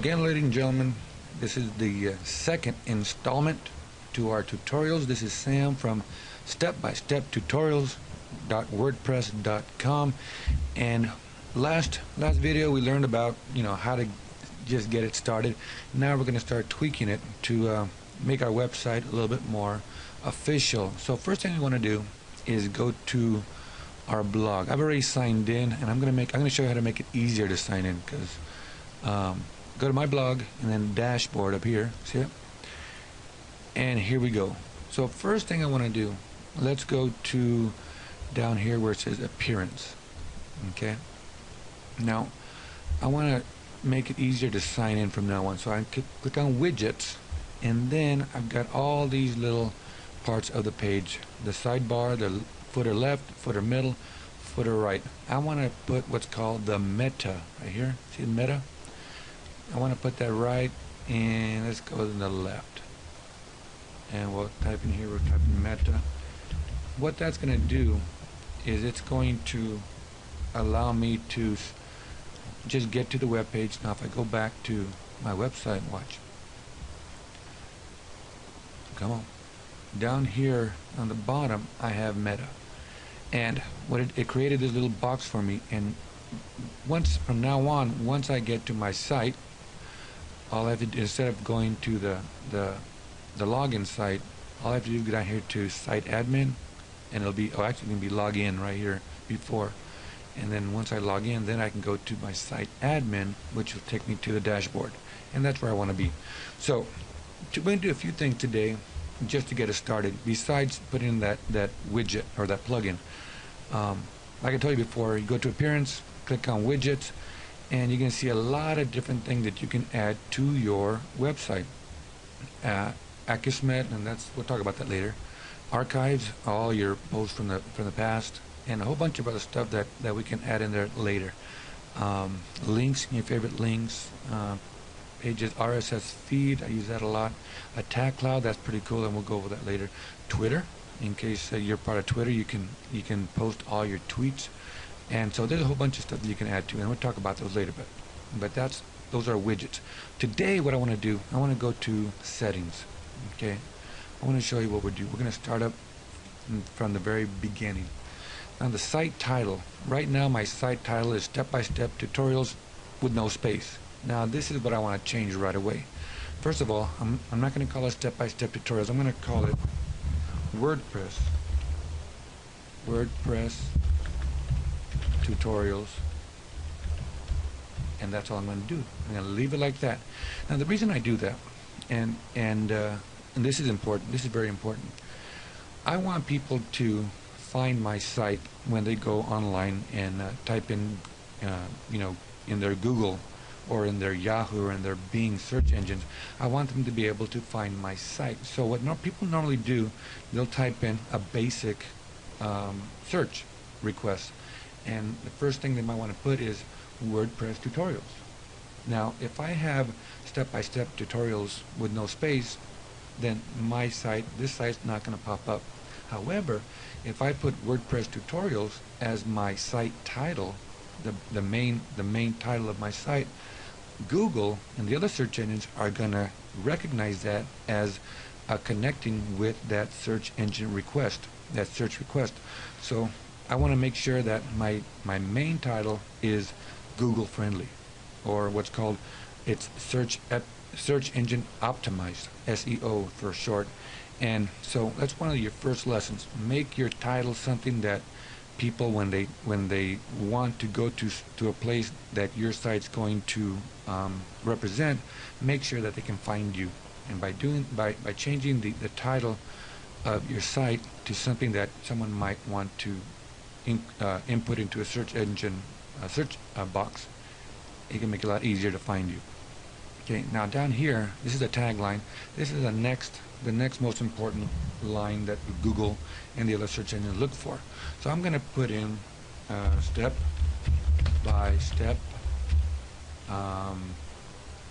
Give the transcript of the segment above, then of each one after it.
Again, ladies and gentlemen, this is the second installment to our tutorials. This is Sam from step-by-step-tutorials.wordpress.com, and last video we learned about how to just get it started. Now we're going to start tweaking it to make our website a little bit more official. So first thing we want to do is go to our blog. I've already signed in, and I'm going to show you how to make it easier to sign in, because go to my blog and then dashboard up here, see it? And here we go. So first thing I want to do, let's go to down here where it says appearance. Okay, now I want to make it easier to sign in from now on, so I click on widgets, and then I've got all these little parts of the page: the sidebar, the footer left, footer middle, footer right. I want to put what's called the meta right here. See the meta? I want to put that right, and let's go to the left, and we'll type in here, we'll type in meta. What that's going to do is it's going to allow me to just get to the web page. Now if I go back to my website, watch, come on, down here on the bottom I have meta, and what it created this little box for me. And from now on, once I get to my site, all I have to do, instead of going to the login site, all I have to do is go down here to site admin, and it'll be actually going to be log in right here before, and then once I log in, then I can go to my site admin, which will take me to the dashboard, and that's where I want to be. So we're going to do a few things today just to get us started, besides putting in that widget or that plugin. Like I told you before, you go to appearance, click on widgets, and you can see a lot of different things that you can add to your website. Akismet, and we'll talk about that later. Archives, all your posts from the past, and a whole bunch of other stuff that we can add in there later. Links, your favorite links, pages, RSS feed, I use that a lot. A tag cloud, that's pretty cool, and we'll go over that later. Twitter, in case you're part of Twitter, you can post all your tweets. And so there's a whole bunch of stuff that you can add to, and we'll talk about those later, but those are widgets. Today what I want to do, I want to go to settings. Okay, I want to show you what we do. We're going to start up from the very beginning. Now the site title, right now my site title is step-by-step tutorials with no space. Now this is what I want to change right away. First of all, I'm not going to call it step-by-step tutorials. I'm going to call it WordPress tutorials, and that's all I'm going to do. I'm going to leave it like that. Now the reason I do that, and this is important, this is very important, I want people to find my site when they go online and type in in their Google or in their Yahoo or in their Bing search engines. I want them to be able to find my site. So what people normally do, they'll type in a basic search request, and the first thing they might want to put is WordPress tutorials. Now if I have step-by-step tutorials with no space, then my site, this site's not going to pop up. However, if I put WordPress tutorials as my site title, the main title of my site, Google and the other search engines are going to recognize that as connecting with that search engine request, that search request. So I want to make sure that my main title is Google friendly, or what's called, it's search engine optimized, SEO for short. And so that's one of your first lessons. Make your title something that people, when they want to go to a place that your site's going to represent, make sure that they can find you. And by changing the title of your site to something that someone might want to input into a search engine box, it can make it a lot easier to find you. Okay, now down here, this is a tagline. this is the next most important line that Google and the other search engines look for. So I'm going to put in step-by-step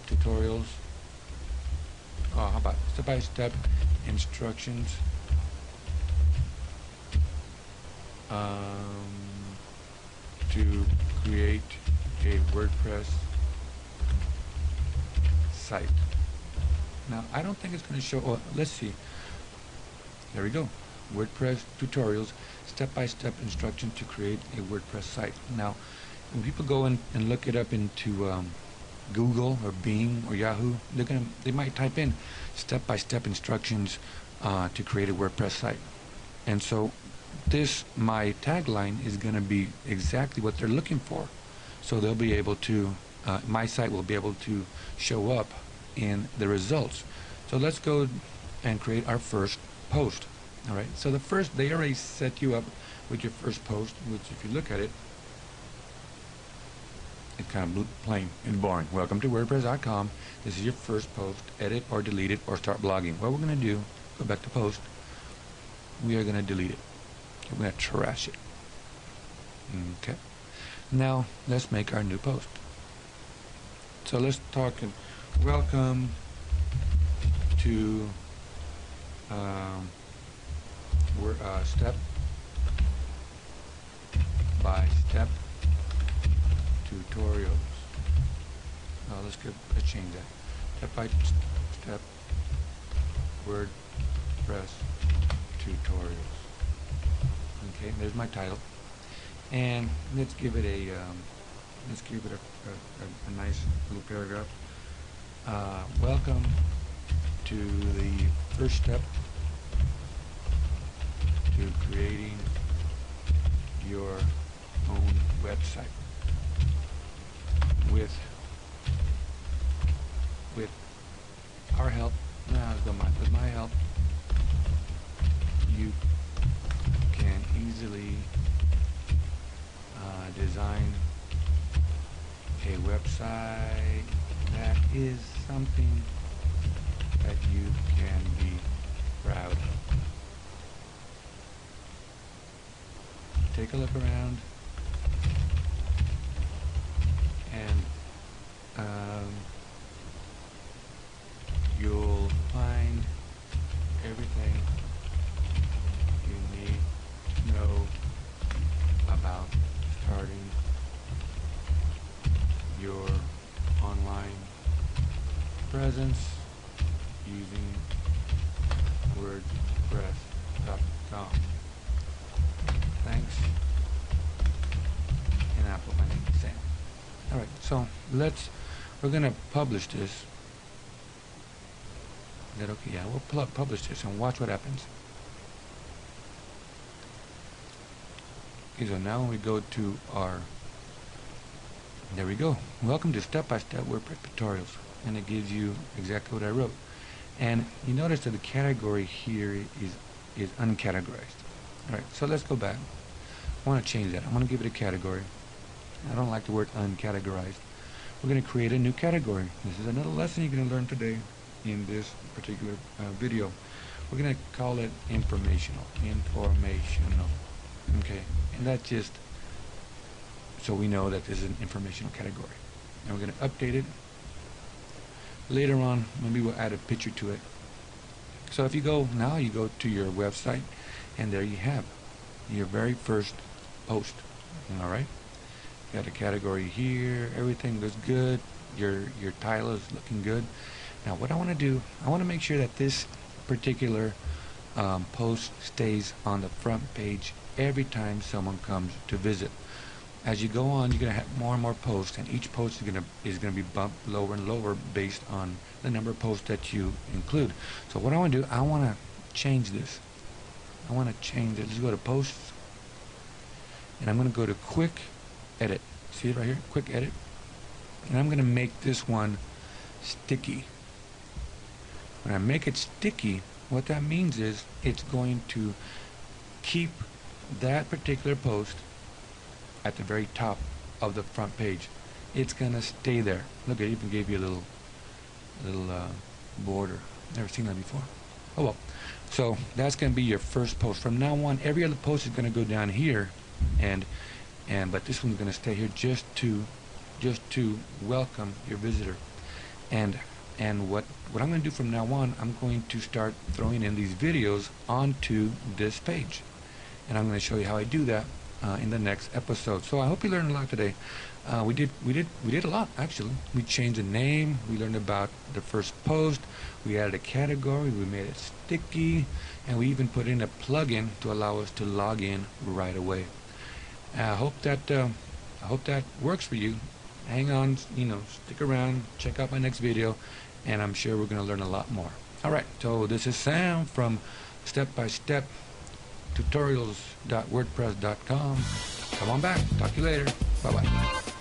tutorials. How about step-by-step instructions to create a WordPress site. Now, I don't think it's going to show. Oh, let's see. There we go. WordPress tutorials, step-by-step instruction to create a WordPress site. Now, when people go in and look it up into Google or Bing or Yahoo, they might type in step-by-step instructions to create a WordPress site. And so my tagline is going to be exactly what they're looking for. So they'll be able to, my site will be able to show up in the results. So let's go and create our first post. All right, so they already set you up with your first post, which if you look at it, it's kind of plain and boring. Welcome to WordPress.com. This is your first post. Edit or delete it or start blogging. What we're going to do, go back to post, we are going to delete it. We're going to trash it. Okay. Now, let's make our new post. So let's talk, welcome to step-by-step tutorials. Let's change that. Step-by-step WordPress tutorials. Okay, there's my title, and let's give it a nice little paragraph. Welcome to the first step to creating your own website with our help. With my help, you can easily design a website that is something that you can be proud of. Take a look around, and you'll find everything you need to know about starting your online presence using WordPress.com. Thanks. And I'll put my name Sam. Alright, so we're going to publish this. Is that okay? Yeah, we'll publish this and watch what happens. Okay, so now when we go to there we go. Welcome to step-by-step WordPress tutorials. And it gives you exactly what I wrote. And you notice that the category here is uncategorized. Alright, so let's go back. I want to change that. I want to give it a category. I don't like the word uncategorized. We're going to create a new category. This is another lesson you're going to learn today in this particular video. We're going to call it informational. Okay, and that's just so we know that this is an informational category. And we're going to update it. Later on, maybe we'll add a picture to it. So if you go to your website, and there you have your very first post. All right, got a category here. Everything looks good. Your title is looking good. Now, what I want to do, I want to make sure that this particular post stays on the front page every time someone comes to visit. As you go on, you're going to have more and more posts, and each post is going to be bumped lower and lower based on the number of posts that you include. So what I want to do, I want to change this. I want to change it. Let's go to posts, and I'm going to go to quick edit. See it right here, quick edit, and I'm going to make this one sticky. When I make it sticky, what that means is it's going to keep that particular post at the very top of the front page. It's gonna stay there. Look, it even gave you a little border. Never seen that before. Oh well. So that's gonna be your first post. From now on, every other post is gonna go down here, but this one's gonna stay here just to welcome your visitor. And what I'm gonna do from now on, I'm going to start throwing in these videos onto this page, and I'm gonna show you how I do that in the next episode. So I hope you learned a lot today. We did a lot, actually. We changed the name. We learned about the first post. We added a category. We made it sticky, and we even put in a plugin to allow us to log in right away. I hope that works for you. Hang on, stick around, check out my next video, and I'm sure we're going to learn a lot more. All right, so this is Sam from step-by-step tutorials.wordpress.com. Come on back. Talk to you later. Bye-bye.